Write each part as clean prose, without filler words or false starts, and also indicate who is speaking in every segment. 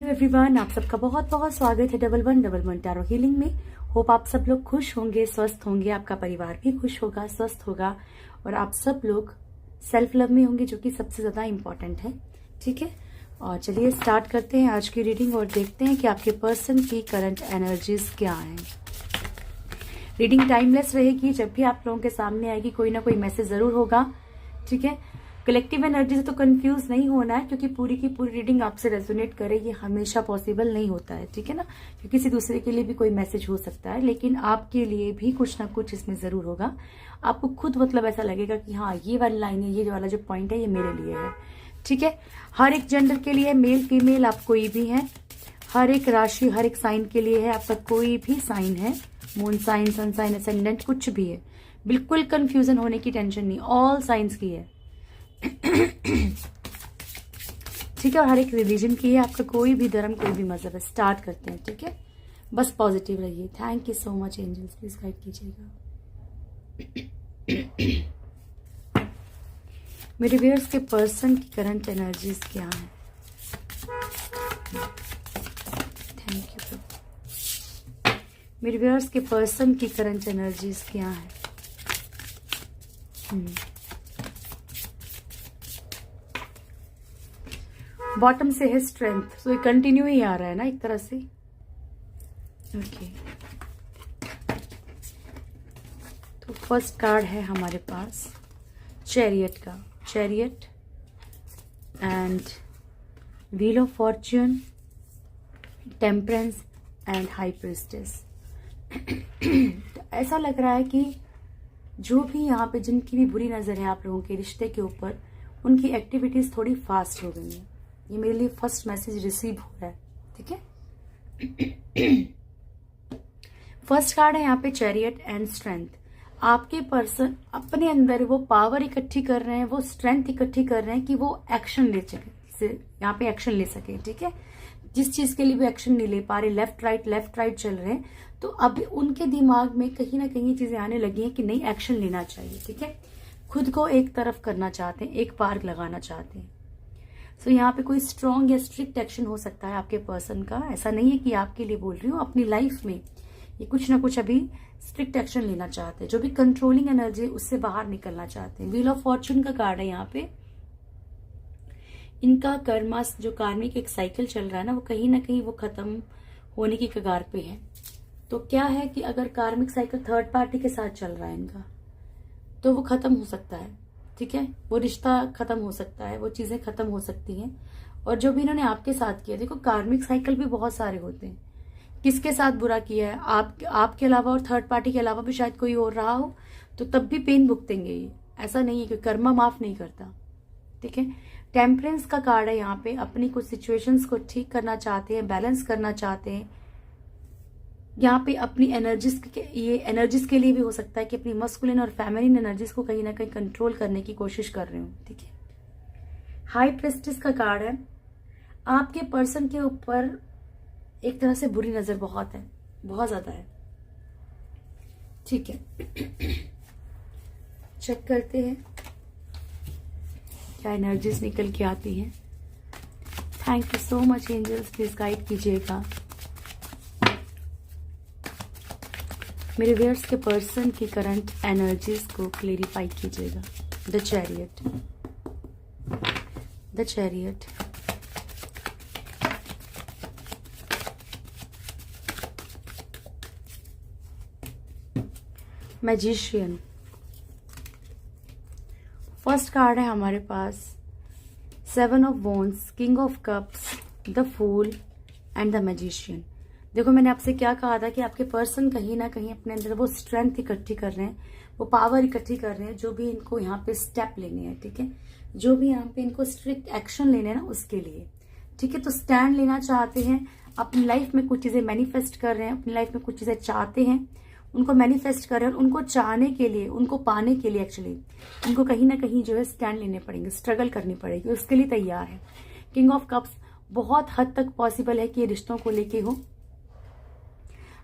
Speaker 1: Everyone, आप सबका बहुत बहुत स्वागत है डबल वन टैरो हीलिंग में। होप आप सब लोग खुश होंगे, स्वस्थ होंगे, आपका परिवार भी खुश होगा, स्वस्थ होगा और आप सब लोग सेल्फ लव में होंगे, जो कि सबसे ज्यादा इम्पोर्टेंट है। ठीक है, और चलिए स्टार्ट करते हैं आज की रीडिंग और देखते हैं कि आपके पर्सन की करंट एनर्जीज क्या है। रीडिंग टाइमलेस रहेगी, जब भी आप लोगों के सामने आएगी कोई ना कोई मैसेज जरूर होगा। ठीक है, कलेक्टिव एनर्जी से तो कंफ्यूज नहीं होना है, क्योंकि पूरी की पूरी रीडिंग आपसे रेजोनेट करे ये हमेशा पॉसिबल नहीं होता है। ठीक है ना, क्योंकि किसी दूसरे के लिए भी कोई मैसेज हो सकता है, लेकिन आपके लिए भी कुछ ना कुछ इसमें जरूर होगा। आपको खुद मतलब ऐसा लगेगा कि हाँ, ये वाली लाइन है, ये वाला जो पॉइंट है ये मेरे लिए है। ठीक है, हर एक जेंडर के लिए, मेल फीमेल आप कोई भी है, हर एक राशि हर एक साइन के लिए है। आपका कोई भी साइन है, moon sign, sun sign, ascendant, कुछ भी है, बिल्कुल कंफ्यूजन होने की टेंशन नहीं, ऑल साइंस की है। ठीक है, और हर एक रिलीजन की है, आपका कोई भी धर्म, कोई भी मजहब है। स्टार्ट करते हैं। ठीक है, बस पॉजिटिव रहिए। Thank you so much angels, please guide कीजिएगा। मेरे व्यूअर्स के पर्सन की करंट एनर्जीज क्या है? Thank you. मेरे व्यूअर्स के पर्सन की करंट एनर्जीज क्या है? बॉटम से है स्ट्रेंथ, तो ये कंटिन्यू ही आ रहा है ना एक तरह से। ओके, तो फर्स्ट कार्ड है हमारे पास चैरियट का, chariot and wheel of Fortune, temperance and high priestess. तो ऐसा लग रहा है कि जो भी यहाँ पे जिनकी भी बुरी नजर है आप लोगों के रिश्ते के ऊपर, उनकी एक्टिविटीज थोड़ी फास्ट हो गई है। ये मेरे लिए फर्स्ट मैसेज रिसीव हो रहा है। ठीक है, फर्स्ट कार्ड है यहाँ पे चैरियट एंड स्ट्रेंथ। आपके पर्सन अपने अंदर वो पावर इकट्ठी कर रहे हैं, वो स्ट्रेंथ इकट्ठी कर रहे हैं कि वो एक्शन ले सके, यहाँ पे एक्शन ले सके। ठीक है, जिस चीज के लिए वो एक्शन नहीं ले पा रहे, लेफ्ट राइट चल रहे हैं, तो अब उनके दिमाग में कहीं ना कहीं चीजें आने लगी हैं कि नहीं, एक्शन लेना चाहिए। ठीक है, खुद को एक तरफ करना चाहते हैं, एक पार लगाना चाहते हैं। सो यहाँ पे कोई स्ट्रॉन्ग या स्ट्रिक्ट एक्शन हो सकता है आपके पर्सन का। ऐसा नहीं है कि आपके लिए बोल रही हूँ, अपनी लाइफ में ये कुछ ना कुछ अभी स्ट्रिक्ट एक्शन लेना चाहते हैं। जो भी कंट्रोलिंग एनर्जी उससे बाहर निकलना चाहते हैं। व्हील ऑफ फॉर्च्यून का कार्ड है यहाँ पे। इनका कर्मा जो कार्मिक एक साइकिल चल रहा है ना, वो कहीं ना कहीं वो खत्म होने की कगार पे है। तो क्या है कि अगर कार्मिक साइकिल थर्ड पार्टी के साथ चल रहा है इनका, तो वो खत्म हो सकता है। ठीक है, वो रिश्ता खत्म हो सकता है, वो चीजें खत्म हो सकती हैं। और जो भी इन्होंने आपके साथ किया, देखो कार्मिक साइकिल भी बहुत सारे होते हैं। किसके साथ बुरा किया है, आपके अलावा और थर्ड पार्टी के अलावा भी शायद कोई और रहा हो, तो तब भी पेन भुगतेंगे ये। ऐसा नहीं है कि कर्मा माफ नहीं करता। ठीक है, टेम्परेंस का कार्ड है यहाँ पे। अपनी कुछ सिचुएशंस को ठीक करना चाहते हैं, बैलेंस करना चाहते हैं। यहाँ पे अपनी एनर्जीज के लिए भी हो सकता है कि अपनी मस्कुलिन और फेमिनिन एनर्जीज को कहीं ना कहीं कंट्रोल करने की कोशिश कर रहे हो। ठीक है, हाई प्रेस्टिस का कार्ड है। आपके पर्सन के ऊपर एक तरह से बुरी नजर बहुत है, बहुत ज्यादा है। ठीक है, चेक करते हैं क्या एनर्जीज निकल के आती हैं। Thank you so much angels, please guide कीजिएगा। मेरे व्यूअर्स के पर्सन की करंट एनर्जीज को क्लेरिफाई कीजिएगा। The chariot, the chariot, magician. First card है हमारे पास seven of wands, king of cups, the fool and the magician. देखो, मैंने आपसे क्या कहा था कि आपके पर्सन कहीं ना कहीं अपने अंदर वो स्ट्रेंथ इकट्ठी कर रहे हैं, वो पावर इकट्ठी कर रहे हैं, जो भी इनको यहाँ पे स्टेप लेने हैं। ठीक है, जो भी यहाँ पे इनको स्ट्रिक्ट एक्शन लेने हैं ना, उसके लिए। ठीक है, तो स्टैंड लेना चाहते हैं, अपनी लाइफ में कुछ चीजें मैनिफेस्ट कर रहे हैं, अपनी लाइफ में कुछ चीजें चाहते हैं, उनको मैनिफेस्ट कर रहे हैं। उनको चाहने के लिए, उनको पाने के लिए एक्चुअली उनको कहीं ना कहीं जो है स्टैंड लेने पड़ेंगे, स्ट्रगल करनी पड़ेगी, उसके लिए तैयार है। किंग ऑफ कप्स, बहुत हद तक पॉसिबल है कि ये रिश्तों को लेके हो।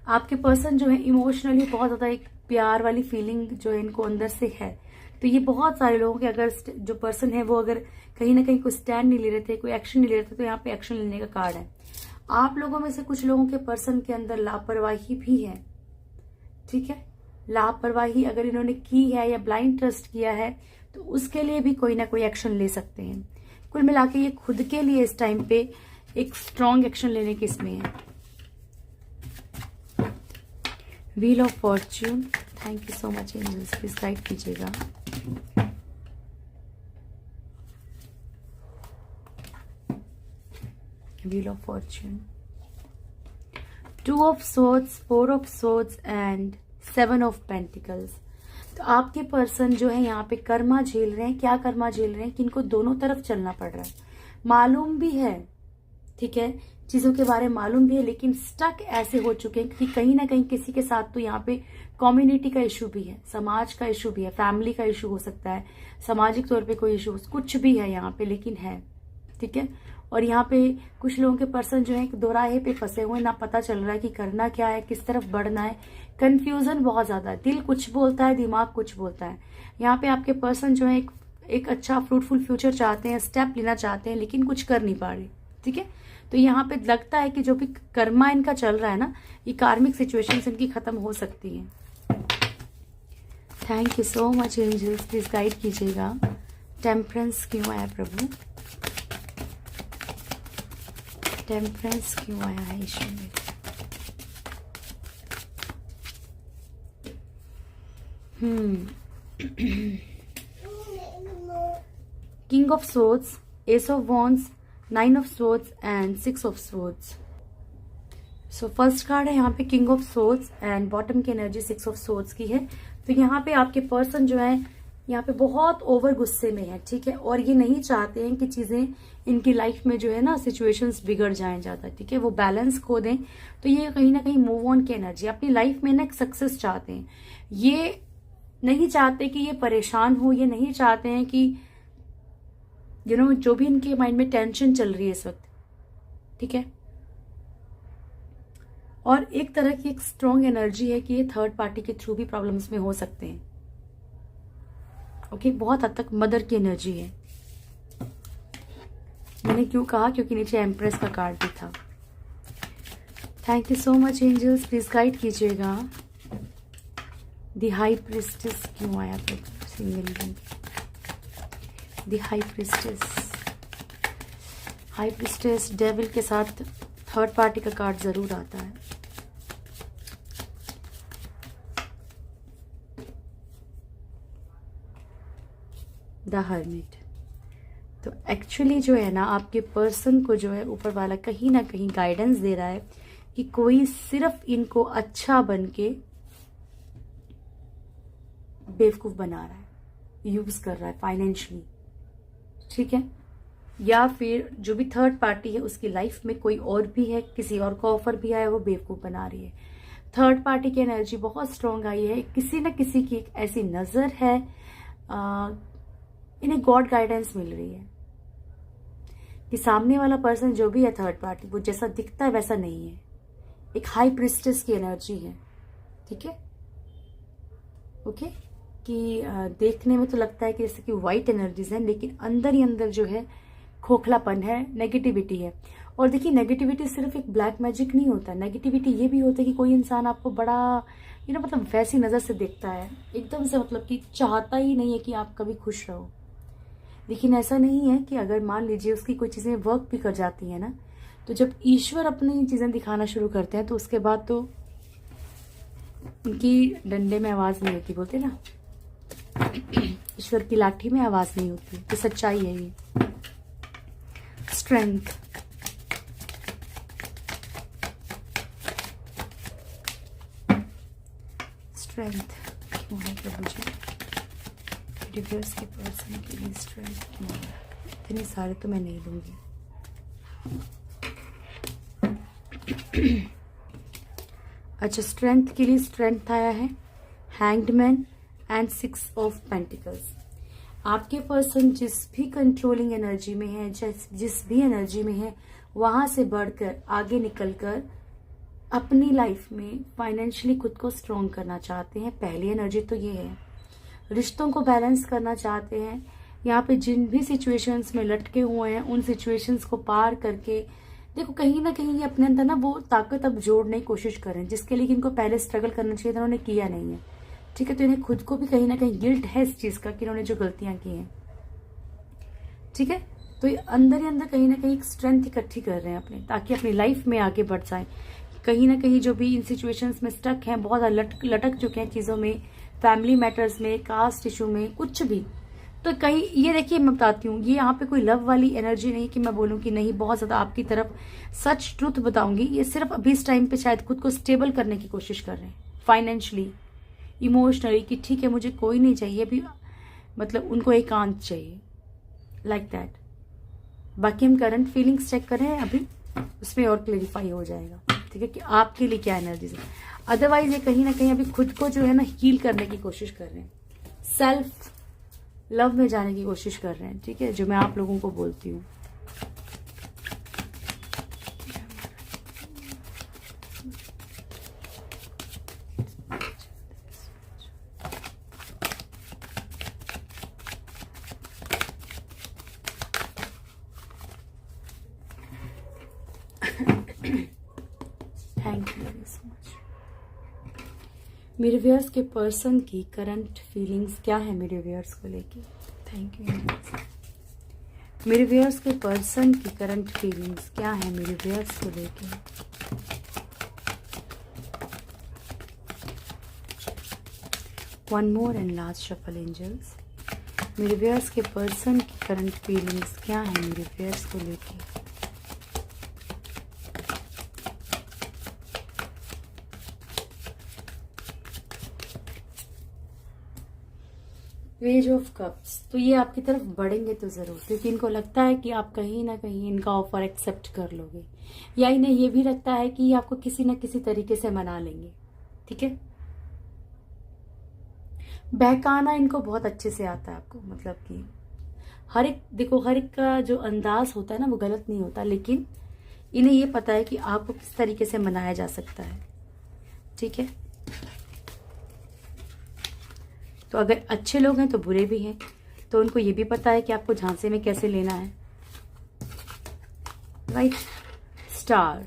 Speaker 1: आपके पर्सन जो है इमोशनली बहुत ज्यादा एक प्यार वाली फीलिंग जो है इनको अंदर से है। तो ये बहुत सारे लोगों के, अगर जो पर्सन है वो अगर कहीं ना कहीं कोई स्टैंड नहीं ले रहे थे, कोई एक्शन नहीं ले रहे थे, तो यहाँ पे एक्शन लेने का कार्ड है। आप लोगों में से कुछ लोगों के पर्सन के अंदर लापरवाही भी है, ठीक है। लापरवाही अगर इन्होंने की है या ब्लाइंड ट्रस्ट किया है तो उसके लिए भी कोई ना कोई एक्शन ले सकते हैं। कुल मिला के ये खुद के लिए इस टाइम पे एक स्ट्रॉन्ग एक्शन लेने की इसमें है। Wheel of fortune, thank you so much angels, please guide कीजिएगा। Wheel of fortune, 2 of swords, 4 of swords and 7 of pentacles. तो आपके पर्सन जो है यहाँ पे कर्मा झेल रहे हैं। क्या कर्मा झेल रहे हैं कि इनको दोनों तरफ चलना पड़ रहा है। मालूम भी है, ठीक है, चीजों के बारे में मालूम भी है, लेकिन स्टक ऐसे हो चुके हैं कि कहीं ना कहीं किसी के साथ तो यहाँ पे कम्युनिटी का इशू भी है, समाज का इशू भी है, फैमिली का इशू हो सकता है, सामाजिक तौर पे कोई इशू कुछ भी है यहाँ पे, लेकिन है, ठीक है। और यहाँ पे कुछ लोगों के पर्सन जो है दोराहे पे फंसे हुए, ना पता चल रहा है कि करना क्या है, किस तरफ बढ़ना है, कंफ्यूजन बहुत ज्यादा है। दिल कुछ बोलता है, दिमाग कुछ बोलता है। यहाँ पे आपके पर्सन जो है एक अच्छा फ्रूटफुल फ्यूचर चाहते हैं, स्टेप लेना चाहते हैं, लेकिन कुछ कर नहीं पा रहे, ठीक है। तो यहाँ पे लगता है कि जो भी कर्मा इनका चल रहा है ना, ये कार्मिक सिचुएशंस इनकी खत्म हो सकती हैं। Thank you so much angels, please guide कीजिएगा। टेम्परेंस क्यों आया प्रभु, टेम्परेंस क्यों आया है ईश्वर में। King of swords, ace of wands, 9 of swords and 6 of swords. So first card है यहाँ पे king of swords and bottom की एनर्जी 6 ऑफ सोर्ड्स की है। तो यहाँ पे आपके पर्सन जो है यहाँ पे बहुत ओवर गुस्से में है, ठीक है, और ये नहीं चाहते हैं कि चीजें इनकी लाइफ में जो है ना सिचुएशंस बिगड़ जाएं ज्यादा, ठीक है, वो बैलेंस खो दें। तो ये कहीं ना कहीं मूव ऑन की एनर्जी, अपनी लाइफ में ना एक सक्सेस चाहते हैं। ये नहीं चाहते कि ये परेशान हो, ये नहीं चाहते हैं कि जो भी इनके माइंड में टेंशन चल रही है इस वक्त, ठीक है। और एक तरह की एक स्ट्रॉन्ग एनर्जी है कि ये थर्ड पार्टी के थ्रू भी प्रॉब्लम्स में हो सकते हैं। ओके, बहुत हद तक मदर की एनर्जी है। मैंने क्यों कहा, क्योंकि नीचे एम्प्रेस का कार्ड भी था। Thank you so much angels, please guide कीजिएगा। द हाई प्रिस्टेस क्यों आया single ring. The high priestess devil के साथ थर्ड पार्टी का कार्ड जरूर आता है। द हर्मिट, तो एक्चुअली जो है ना आपके पर्सन को जो है ऊपर वाला कहीं ना कहीं गाइडेंस दे रहा है कि कोई सिर्फ इनको अच्छा बन के बेवकूफ बना रहा है, यूज कर रहा है फाइनेंशियली, ठीक है, या फिर जो भी थर्ड पार्टी है उसकी लाइफ में कोई और भी है, किसी और को ऑफर भी आया, वो बेवकूफ बना रही है। थर्ड पार्टी की एनर्जी बहुत स्ट्रांग आई है। किसी न किसी की एक ऐसी नजर है, इन्हें गॉड गाइडेंस मिल रही है कि सामने वाला पर्सन जो भी है थर्ड पार्टी, वो जैसा दिखता है वैसा नहीं है। एक हाई प्रिस्टेस की एनर्जी है, ठीक है, ओके, कि देखने में तो लगता है कि जैसे कि वाइट एनर्जीज है, लेकिन अंदर ही अंदर जो है खोखलापन है, नेगेटिविटी है। और देखिए नेगेटिविटी सिर्फ एक ब्लैक मैजिक नहीं होता, नेगेटिविटी ये भी होता है कि कोई इंसान आपको बड़ा मतलब वैसी नजर से देखता है, एकदम से मतलब कि चाहता ही नहीं है कि आप कभी खुश रहो। लेकिन ऐसा नहीं है कि अगर मान लीजिए उसकी कोई चीजें वर्क भी कर जाती है ना, तो जब ईश्वर अपनी चीजें दिखाना शुरू करते हैं तो उसके बाद तो उनकी डंडे में आवाज नहीं होती, बोलते ना, ईश्वर की लाठी में आवाज नहीं होती। तो सच्चाई है ये। स्ट्रेंथ, स्ट्रेंथ क्यों है प्रभु जी, डिवोर्स के पर्सन के लिए स्ट्रेंथ क्यों है? इतने सारे तो मैं नहीं दूंगी। अच्छा, स्ट्रेंथ के लिए स्ट्रेंथ आया है hanged man and 6 of pentacles. आपके पर्सन जिस भी कंट्रोलिंग एनर्जी में है, जिस भी एनर्जी में है, वहां से बढ़कर आगे निकलकर अपनी लाइफ में फाइनेंशियली खुद को स्ट्रॉन्ग करना चाहते हैं। पहली एनर्जी तो ये है। रिश्तों को बैलेंस करना चाहते हैं। यहाँ पे जिन भी सिचुएशंस में लटके हुए हैं, उन सिचुएशंस को पार करके देखो कहीं ना कहीं ये अपने अंदर ना वो ताकत अब जोड़ने की कोशिश कर रहे हैं, जिसके लिए इनको पहले स्ट्रगल करना चाहिए था, उन्होंने किया नहीं है। ठीक है, तो इन्हें खुद को भी कहीं ना कहीं गिल्ट है इस चीज का कि इन्होंने जो गलतियां की हैं। ठीक है, तो ये अंदर ही अंदर कहीं ना कहीं एक स्ट्रेंथ इकट्ठी कर रहे हैं अपने, ताकि अपनी लाइफ में आगे बढ़ जाए। कहीं ना कहीं जो भी इन सिचुएशंस में स्टक हैं, बहुत लटक चुके हैं चीजों में, फैमिली मैटर्स में, कास्ट इशू में, कुछ भी, तो कहीं ये देखिए मैं बताती हूँ, ये यहाँ पे कोई लव वाली एनर्जी नहीं कि मैं बोलूँ कि नहीं बहुत ज्यादा आपकी तरफ सच ट्रुथ बताऊंगी। ये सिर्फ अभी इस टाइम पे शायद खुद को स्टेबल करने की कोशिश कर रहे हैं, फाइनेंशियली, इमोशनली, कि ठीक है मुझे कोई नहीं चाहिए अभी, मतलब उनको एकांत चाहिए, लाइक दैट। बाकी हम करंट फीलिंग्स चेक कर रहे हैं अभी, उसमें और क्लेरिफाई हो जाएगा। ठीक है, कि आपके लिए क्या एनर्जीज है। अदरवाइज ये कहीं ना कहीं अभी खुद को जो है ना हील करने की कोशिश कर रहे हैं, सेल्फ लव में जाने की कोशिश कर रहे हैं। ठीक है, जो मैं आप लोगों को बोलती हूँ। Thank you very so much. मेरे व्यूअर्स के पर्सन की करंट फीलिंग्स क्या है मेरे व्यूअर्स को लेके? Thank you. मेरे व्यूअर्स के पर्सन की करंट फीलिंग्स क्या है मेरे व्यूअर्स को लेके? One more and last shuffle angels. मेरे व्यूअर्स के पर्सन की करंट फीलिंग्स क्या है मेरे व्यूअर्स को लेके? Page of cups. तो ये आपकी तरफ बढ़ेंगे तो जरूर, क्योंकि इनको लगता है कि आप कहीं ना कहीं इनका ऑफर एक्सेप्ट कर लोगे, या इन्हें ये भी लगता है कि ये आपको किसी ना किसी तरीके से मना लेंगे। ठीक है, बहकाना इनको बहुत अच्छे से आता है आपको, मतलब कि हर एक, देखो हर एक का जो अंदाज होता है ना वो गलत नहीं होता, लेकिन इन्हें ये पता है कि आपको किस तरीके से मनाया जा सकता है। ठीक है, तो अगर अच्छे लोग हैं तो बुरे भी हैं, तो उनको ये भी पता है कि आपको झांसे में कैसे लेना है। Right, star,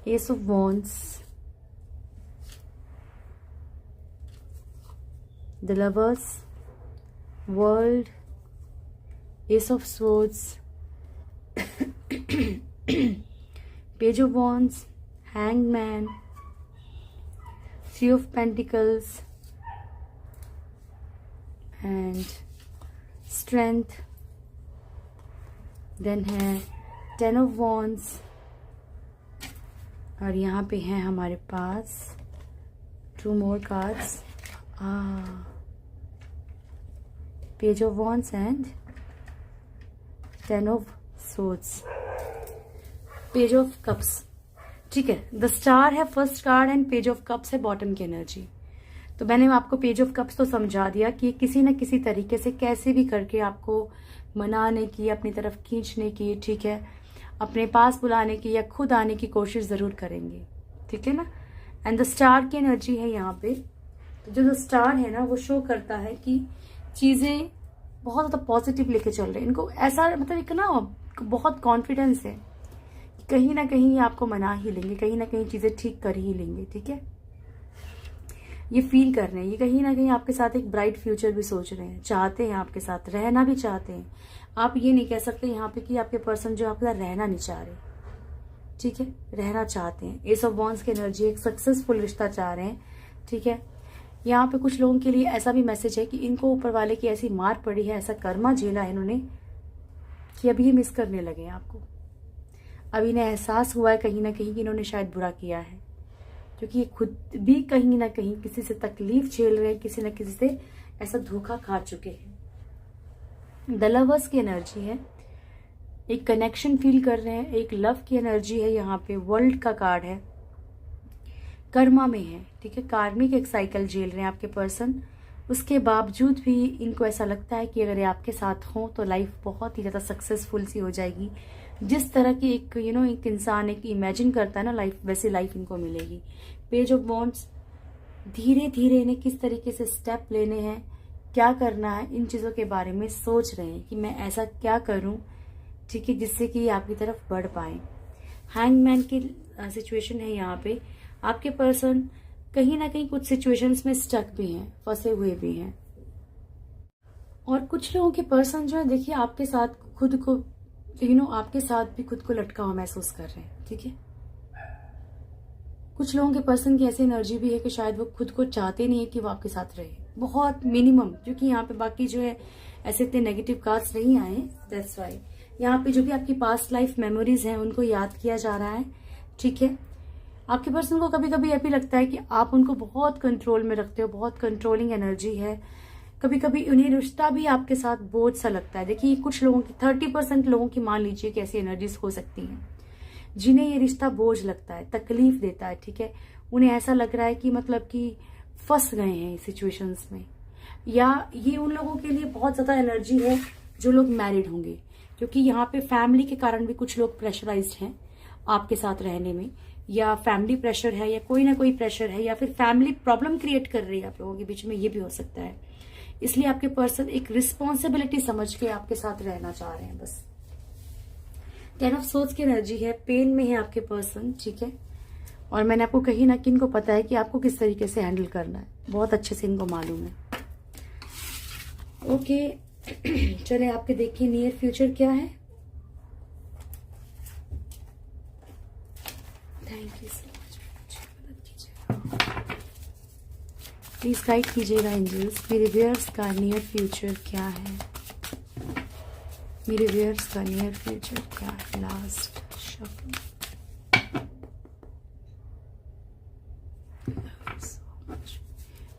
Speaker 1: S of wands, the lovers, world, S of swords, page of wands, hangman, Three of Pentacles and Strength. Then है Ten of Wands, और यहाँ पे है हमारे पास 2 more cards, Page of Wands and Ten of Swords, Page of Cups। ठीक है, the star है first card and page of cups है बॉटम की एनर्जी। तो मैंने आपको पेज ऑफ कप्स तो समझा दिया कि किसी न किसी तरीके से कैसे भी करके आपको मनाने की, अपनी तरफ खींचने की, ठीक है, अपने पास बुलाने की या खुद आने की कोशिश जरूर करेंगे। ठीक है ना, एंड द स्टार की एनर्जी है यहाँ पे। तो जो स्टार है ना वो शो करता है कि चीजें बहुत ज्यादा पॉजिटिव लेके चल रहे हैं, इनको ऐसा मतलब एक ना बहुत कॉन्फिडेंस है, कहीं ना कहीं आपको मना ही लेंगे, कहीं ना कहीं चीजें ठीक कर ही लेंगे। ठीक है, ये फील कर रहे हैं, ये कहीं ना कहीं आपके साथ एक ब्राइट फ्यूचर भी सोच रहे हैं, चाहते हैं आपके साथ रहना भी चाहते हैं। आप ये नहीं कह सकते यहाँ पे कि आपके पर्सन जो आपका रहना नहीं चाह रहे। ठीक है, रहना चाहते हैं। एस ऑफ वॉन्ड्स की एनर्जी, एक सक्सेसफुल रिश्ता चाह रहे हैं। ठीक है, यहाँ पे कुछ लोगों के लिए ऐसा भी मैसेज है कि इनको ऊपर वाले की ऐसी मार पड़ी है, ऐसा कर्मा झेला है इन्होंने कि अभी ये मिस करने लगे हैं आपको। अभी इन्हें एहसास हुआ है कहीं ना कहीं कि इन्होंने शायद बुरा किया है, क्योंकि ये खुद भी कहीं ना कहीं किसी से तकलीफ झेल रहे हैं, किसी न किसी से ऐसा धोखा खा चुके हैं। द लवर्स की एनर्जी है, एक कनेक्शन फील कर रहे हैं, एक लव की एनर्जी है यहाँ पे। वर्ल्ड का कार्ड है, कर्मा में है। ठीक है, कार्मिक एक साइकिल झेल रहे हैं आपके पर्सन, उसके बावजूद भी इनको ऐसा लगता है कि अगर ये आपके साथ हो तो लाइफ बहुत ही ज्यादा सक्सेसफुल सी हो जाएगी। जिस तरह की एक एक इंसान एक इमेजिन करता है ना लाइफ, वैसी लाइफ इनको मिलेगी। पेज ऑफ वॉन्ड्स, धीरे धीरे इन्हें किस तरीके से स्टेप लेने हैं, क्या करना है, इन चीजों के बारे में सोच रहे हैं कि मैं ऐसा क्या करूं ठीक है, जिससे कि आपकी तरफ बढ़ पाए। हैंगमैन की सिचुएशन है यहाँ पे। आपके पर्सन कहीं ना कहीं कुछ सिचुएशंस में स्टक भी हैं, फंसे हुए भी हैं। और कुछ लोगों के पर्सन जो है देखिए आपके साथ खुद को आपके साथ भी खुद को लटका हुआ महसूस कर रहे हैं। ठीक है, कुछ लोगों के पर्सन की ऐसी एनर्जी भी है कि शायद वो खुद को चाहते नहीं है कि वो आपके साथ रहे, बहुत मिनिमम, क्योंकि यहाँ पे बाकी जो है ऐसे इतने नेगेटिव कार्ड्स नहीं आए। दैट्स वाई यहाँ पे जो भी आपकी पास्ट लाइफ मेमोरीज हैं उनको याद किया जा रहा है। ठीक है, आपके पर्सन को कभी कभी ऐसा लगता है कि आप उनको बहुत कंट्रोल में रखते हो, बहुत कंट्रोलिंग एनर्जी है। कभी कभी उन्हें रिश्ता भी आपके साथ बोझ सा लगता है। देखिए कुछ लोगों की 30% लोगों की मान लीजिए कि ऐसी एनर्जीज हो सकती हैं जिन्हें ये रिश्ता बोझ लगता है, तकलीफ देता है। ठीक है, उन्हें ऐसा लग रहा है कि मतलब कि फंस गए हैं सिचुएशंस में, या ये उन लोगों के लिए बहुत ज्यादा एनर्जी है जो लोग मैरिड होंगे, क्योंकि यहाँ पे फैमिली के कारण भी कुछ लोग प्रेशराइज्ड हैं आपके साथ रहने में, या फैमिली प्रेशर है, या कोई ना कोई प्रेशर है, या फिर फैमिली प्रॉब्लम क्रिएट कर रही है आप लोगों के बीच में, ये भी हो सकता है। इसलिए आपके पर्सन एक रिस्पॉन्सिबिलिटी समझ के आपके साथ रहना चाह रहे हैं बस। 10 ऑफ सोर्ड्स की एनर्जी है, पेन में है आपके पर्सन। ठीक है, और मैंने आपको कही ना कि इनको पता है कि आपको किस तरीके से हैंडल करना है, बहुत अच्छे से इनको मालूम है। ओके चले आपके देखिए नियर फ्यूचर क्या है। थैंक यू सो मच, मदद कीजिएगा प्लीज, गाइड कीजिएगा एंजल्स। मेरे व्यूअर्स का नियर फ्यूचर क्या है, मेरे व्यूअर्स का नियर फ्यूचर क्या है। लास्ट शफल,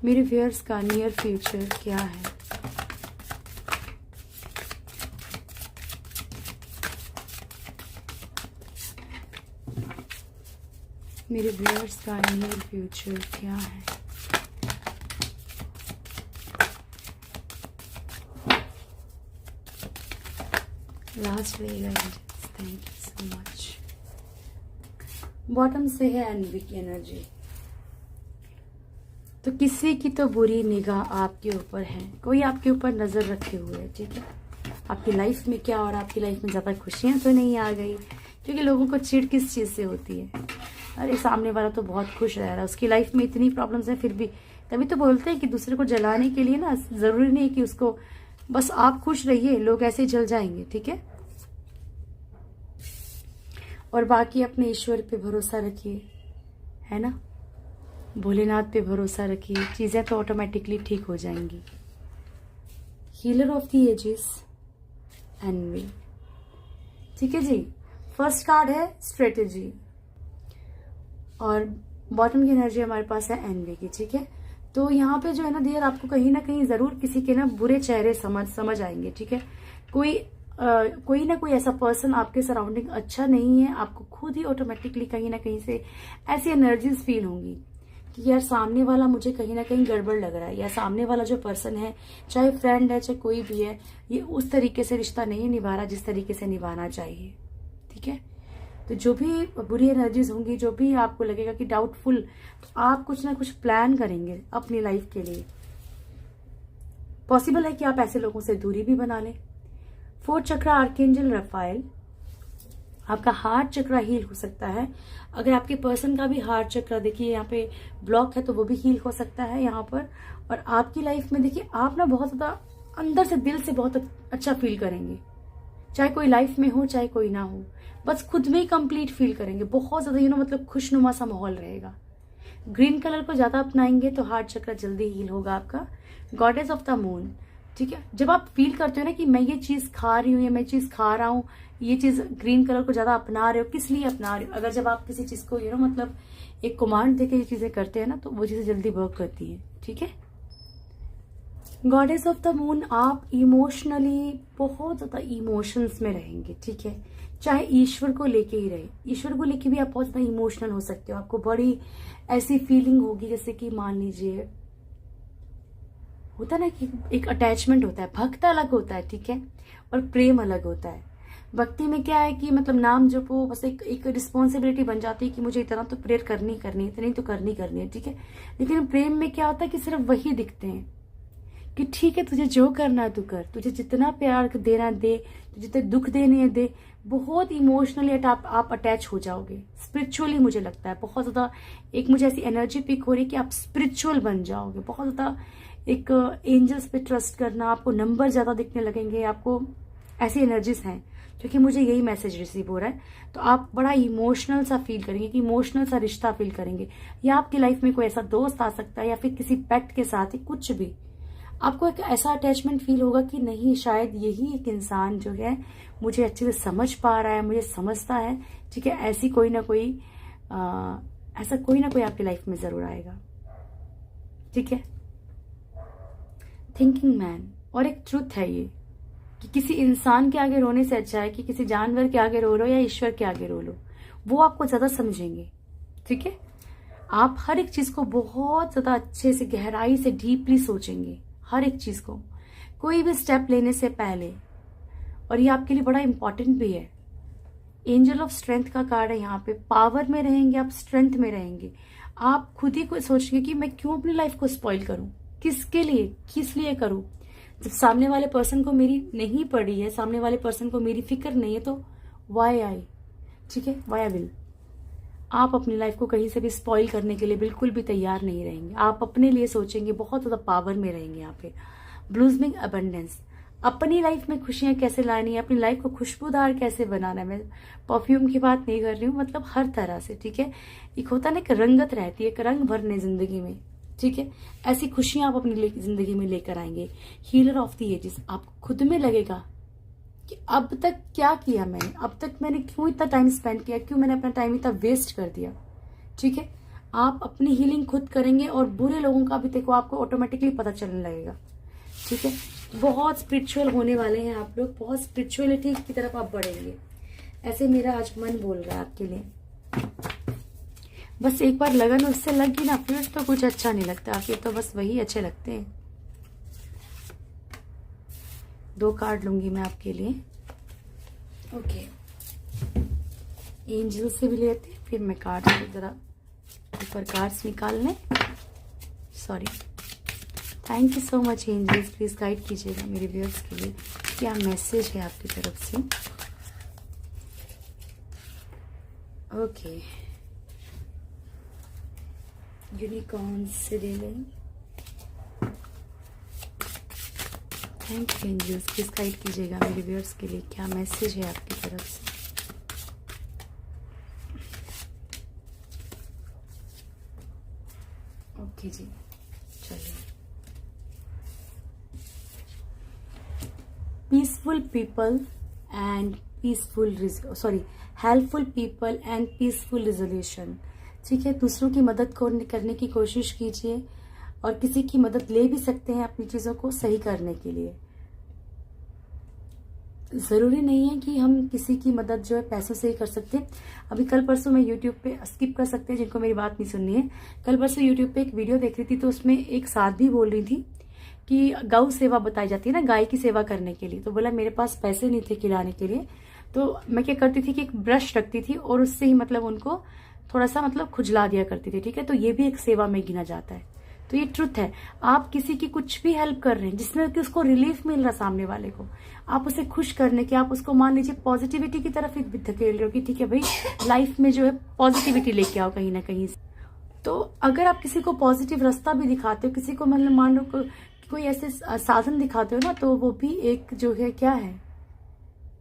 Speaker 1: मेरे व्यूअर्स का नियर फ्यूचर क्या है। मेरे व्यूअर्स का नियर फ्यूचर क्या है। लास्ट रहेगा, thank you so much. Bottom से है एनवी की एनर्जी। तो किसी की तो बुरी निगाह आपके ऊपर है, कोई आपके ऊपर नजर रखे हुए है। ठीक है, आपकी लाइफ में क्या, और आपकी लाइफ में ज्यादा खुशियां तो नहीं आ गई, क्योंकि लोगों को चिढ़ किस चीज से होती है, अरे सामने वाला तो बहुत खुश रह रहा है, उसकी लाइफ में इतनी प्रॉब्लम्स है फिर भी। तभी तो बोलते हैं कि दूसरे को जलाने के लिए ना जरूरी नहीं कि उसको, बस आप खुश रहिए, लोग ऐसे ही जल जाएंगे। ठीक है, और बाकी अपने ईश्वर पे भरोसा रखिए, है ना, भोलेनाथ पे भरोसा रखिए, चीजें तो ऑटोमेटिकली ठीक हो जाएंगी। Healer of the ages, envy. ठीक है जी, फर्स्ट कार्ड है स्ट्रेटेजी, और बॉटम की एनर्जी हमारे पास है एनवी की। ठीक है, तो यहाँ पे जो है ना डियर, आपको कहीं ना कहीं जरूर किसी के ना बुरे चेहरे समझ आएंगे। ठीक है, कोई ना कोई ऐसा पर्सन आपके सराउंडिंग अच्छा नहीं है, आपको खुद ही ऑटोमेटिकली कहीं ना कहीं से ऐसी एनर्जीज फील होंगी कि यार सामने वाला मुझे कहीं ना कहीं गड़बड़ लग रहा है, या सामने वाला जो पर्सन है, चाहे फ्रेंड है चाहे कोई भी है, ये उस तरीके से रिश्ता नहीं निभा रहा जिस तरीके से निभाना चाहिए। ठीक है, तो जो भी बुरी एनर्जीज होंगी, जो भी आपको लगेगा कि डाउटफुल, तो आप कुछ ना कुछ प्लान करेंगे अपनी लाइफ के लिए। पॉसिबल है कि आप ऐसे लोगों से दूरी भी बना लें। 4th चक्रा आर्कएंजल रफाइल, आपका हार्ट चक्रा हील हो सकता है। अगर आपके पर्सन का भी हार्ट चक्रा देखिए यहाँ पे ब्लॉक है तो वो भी हील हो सकता है यहाँ पर। और आपकी लाइफ में देखिए आप ना बहुत ज्यादा अंदर से, दिल से बहुत अच्छा फील करेंगे, चाहे कोई लाइफ में हो चाहे कोई ना हो, बस खुद में ही कंप्लीट फील करेंगे, बहुत ज्यादा मतलब खुशनुमा सा माहौल रहेगा। ग्रीन कलर को ज्यादा अपनाएंगे तो हार्ट चक्र जल्दी हील होगा आपका। गॉडेस ऑफ द मून, ठीक है, जब आप फील करते हो ना कि मैं ये चीज खा रही हूँ या मैं चीज खा रहा हूँ, ये चीज ग्रीन कलर को ज्यादा अपना रहे हो, किस लिए अपना रहे हो? अगर जब आप किसी चीज को मतलब एक कमांड देकर ये चीजें करते हैं ना, तो वो चीजें जल्दी वर्क करती है। ठीक है, गॉडेस ऑफ द मून, आप इमोशनली बहुत ज्यादा इमोशंस में रहेंगे। ठीक है, चाहे ईश्वर को लेके ही रहे, ईश्वर को लेके भी आप बहुत ज्यादा इमोशनल हो सकते हो। आपको बड़ी ऐसी फीलिंग होगी जैसे कि मान लीजिए होता है ना कि एक अटैचमेंट होता है, भक्त अलग होता है, ठीक है, और प्रेम अलग होता है। भक्ति में क्या है कि मतलब नाम जपो, बस एक रिस्पॉन्सिबिलिटी बन जाती है कि मुझे इतना तो प्रेयर करनी है, इतनी तो करनी है। ठीक है, लेकिन प्रेम में क्या होता है कि सिर्फ वही दिखते हैं कि ठीक है, तुझे जो करना है तू कर, तुझे जितना प्यार देना दे, तुझे जितने दुख देने दे। बहुत इमोशनली आप अटैच हो जाओगे स्पिरिचुअली। मुझे लगता है बहुत ज्यादा एक मुझे ऐसी एनर्जी पिक हो रही है कि आप स्पिरिचुअल बन जाओगे बहुत ज्यादा। एक एंजल्स पे ट्रस्ट करना, आपको नंबर ज्यादा दिखने लगेंगे, आपको ऐसी एनर्जीज हैं, क्योंकि मुझे यही मैसेज रिसीव हो रहा है। तो आप बड़ा इमोशनल सा फील करेंगे, कि इमोशनल सा रिश्ता फील करेंगे, या आपकी लाइफ में कोई ऐसा दोस्त आ सकता है, या फिर किसी पेट के साथ ही कुछ भी आपको एक ऐसा अटैचमेंट फील होगा कि नहीं, शायद यही एक इंसान जो है मुझे अच्छे से समझ पा रहा है, मुझे समझता है। ठीक है, ऐसा कोई ना कोई आपकी लाइफ में जरूर आएगा। ठीक है, थिंकिंग मैन। और एक ट्रुथ है ये कि किसी इंसान के आगे रोने से अच्छा है कि किसी जानवर के आगे रो लो या ईश्वर के आगे रो लो, वो आपको ज्यादा समझेंगे। ठीक है, आप हर एक चीज को बहुत ज्यादा अच्छे से, गहराई से, डीपली सोचेंगे हर एक चीज को, कोई भी स्टेप लेने से पहले। और ये आपके लिए बड़ा इंपॉर्टेंट भी है। एंजल ऑफ स्ट्रेंथ का कार्ड है यहाँ पे। पावर में रहेंगे आप, स्ट्रेंथ में रहेंगे आप। खुद ही को सोचेंगे कि मैं क्यों अपनी लाइफ को स्पॉइल करूं, किसके लिए, किस लिए करूं। जब सामने वाले पर्सन को मेरी नहीं पड़ी है, सामने वाले पर्सन को मेरी फिक्र नहीं है, तो वाई आई। ठीक है, वाई आई विल। आप अपनी लाइफ को कहीं से भी स्पॉइल करने के लिए बिल्कुल भी तैयार नहीं रहेंगे। आप अपने लिए सोचेंगे, बहुत ज्यादा पावर में रहेंगे यहाँ पे। ब्लूजमिंग अबंडेंस। अपनी लाइफ में खुशियां कैसे लानी है, अपनी लाइफ को खुशबूदार कैसे बनाना है। मैं परफ्यूम की बात नहीं कर रही हूँ, मतलब हर तरह से। ठीक है, एक होता है ना, एक रंगत रहती है, एक रंग भरने जिंदगी में। ठीक है, ऐसी खुशियां आप अपनी जिंदगी में लेकर आएंगे। Healer of the ages. आपको खुद में लगेगा कि अब तक क्या किया मैंने, अब तक मैंने क्यों इतना टाइम स्पेंड किया, क्यों मैंने अपना टाइम इतना वेस्ट कर दिया। ठीक है, आप अपनी हीलिंग खुद करेंगे, और बुरे लोगों का भी देखो आपको ऑटोमेटिकली पता चलने लगेगा। ठीक है, बहुत स्पिरिचुअल होने वाले हैं आप लोग, बहुत स्पिरिचुअलिटी की तरफ आप बढ़ेंगे, ऐसे मेरा आज मन बोल रहा है आपके लिए। बस एक बार लगन उससे लग गई ना, फिर तो कुछ अच्छा नहीं लगता, फिर तो बस वही अच्छे लगते हैं। 2 कार्ड लूंगी मैं आपके लिए। ओके, एंजल से भी लेते हैं, फिर मैं कार्ड जरा ऊपर कार्ड्स निकाल लें। Sorry, thank you so much angels. Please guide कीजिएगा मेरे व्यूअर्स के लिए, क्या मैसेज है आपकी तरफ से। ओके, यूनिकॉर्न से ले लें। Thank you angels, please guide कीजिएगा मेरे व्यूअर्स के लिए, क्या मैसेज है आपकी तरफ से। ओके जी, चलिए। Peaceful people and helpful people and peaceful resolution. ठीक है, दूसरों की मदद करने की कोशिश कीजिए, और किसी की मदद ले भी सकते हैं अपनी चीजों को सही करने के लिए। जरूरी नहीं है कि हम किसी की मदद जो है पैसों से ही कर सकते हैं। अभी कल परसों मैं यूट्यूब पे, स्किप कर सकते हैं जिनको मेरी बात नहीं सुननी है, कल परसों यूट्यूब पे एक वीडियो देख रही थी, तो उसमें एक साध्वी बोल रही थी कि गौ सेवा बताई जाती है ना, गाय की सेवा करने के लिए। तो बोला मेरे पास पैसे नहीं थे खिलाने के लिए, तो मैं क्या करती थी कि एक ब्रश रखती थी और उससे ही मतलब उनको थोड़ा सा मतलब खुजला दिया करती थी। ठीक है, तो ये भी एक सेवा में गिना जाता है। तो ये ट्रुथ है, आप किसी की कुछ भी हेल्प कर रहे हैं जिसमें कि उसको रिलीफ मिल रहा सामने वाले को, आप उसे खुश करने के, आप उसको मान लीजिए पॉजिटिविटी की तरफ एक धकेल रहे हो कि ठीक है भाई, लाइफ में जो है पॉजिटिविटी लेके आओ कहीं ना कहीं। तो अगर आप किसी को पॉजिटिव रास्ता भी दिखाते हो, किसी को मतलब मान लो कोई ऐसे साधन दिखाते हो ना, तो वो भी एक जो है क्या है,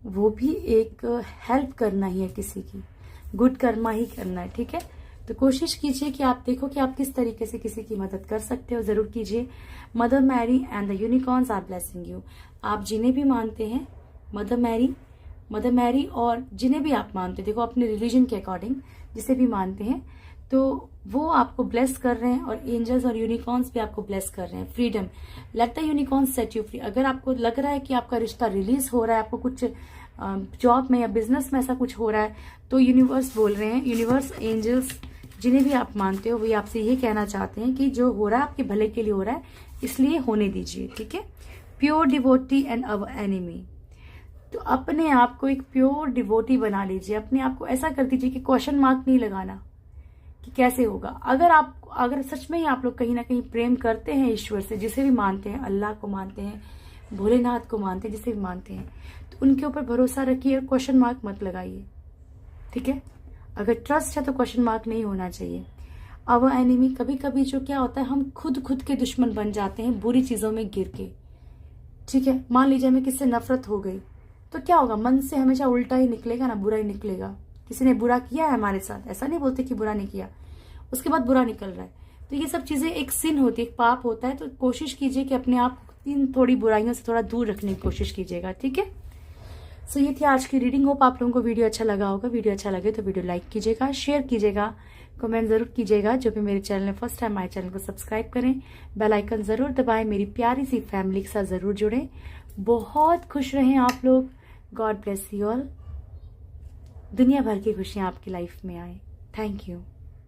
Speaker 1: वो भी एक हेल्प करना ही है, किसी की गुड कर्मा ही करना है। ठीक है, तो कोशिश कीजिए कि आप देखो कि आप किस तरीके से किसी की मदद कर सकते हो, जरूर कीजिए। Mother Mary and the unicorns are blessing you. आप जिन्हें भी मानते हैं, मदर मैरी और जिन्हें भी आप मानते हैं, देखो अपने रिलीजन के अकॉर्डिंग जिसे भी मानते हैं, तो वो आपको ब्लेस कर रहे हैं, और एंजल्स और यूनिकॉर्न्स भी आपको ब्लेस कर रहे हैं। Freedom, let the unicorns set you free. अगर आपको लग रहा है कि आपका रिश्ता रिलीज हो रहा है, आपको कुछ जॉब में या बिजनेस में ऐसा कुछ हो रहा है, तो यूनिवर्स बोल रहे हैं, यूनिवर्स, एंजल्स, जिन्हें भी आप मानते हो, वो आपसे ये कहना चाहते हैं कि जो हो रहा है आपके भले के लिए हो रहा है, इसलिए होने दीजिए। ठीक है, pure devotee and our enemy. तो अपने आप को एक प्योर डिवोटी बना लीजिए, अपने आप को ऐसा कर दीजिए कि क्वेश्चन मार्क नहीं लगाना कि कैसे होगा। अगर सच में ही आप लोग कहीं ना कहीं प्रेम करते हैं ईश्वर से, जिसे भी मानते हैं, अल्लाह को मानते हैं, भोलेनाथ को मानते हैं, जिसे भी मानते हैं, तो उनके ऊपर भरोसा रखिए और क्वेश्चन मार्क मत लगाइए, ठीक है। अगर ट्रस्ट है तो क्वेश्चन मार्क नहीं होना चाहिए। आवर एनिमी, कभी कभी जो क्या होता है, हम खुद के दुश्मन बन जाते हैं बुरी चीजों में गिर के, ठीक है। मान लीजिए हमें किससे नफरत हो गई तो क्या होगा, मन से हमेशा उल्टा ही निकलेगा ना, बुरा ही निकलेगा। किसी ने बुरा किया है हमारे साथ, ऐसा नहीं बोलते कि बुरा नहीं किया, उसके बाद बुरा निकल रहा है, तो ये सब चीजें एक सिन होती है, एक पाप होता है। तो कोशिश कीजिए कि अपने आप को इन थोड़ी बुराइयों से थोड़ा दूर रखने की कोशिश कीजिएगा, ठीक है। सो ये थी आज की रीडिंग। होप आप लोगों को वीडियो अच्छा लगा होगा। वीडियो अच्छा लगे तो वीडियो लाइक कीजिएगा, शेयर कीजिएगा, कमेंट जरूर कीजिएगा। जो भी मेरे चैनल में फर्स्ट टाइम आए, चैनल को सब्सक्राइब करें, बेल आइकन जरूर दबाएं, मेरी प्यारी सी फैमिली के साथ जरूर जुड़ें। बहुत खुश रहें आप लोग। God bless you all. दुनिया भर की खुशियां आपकी लाइफ में आए। Thank you.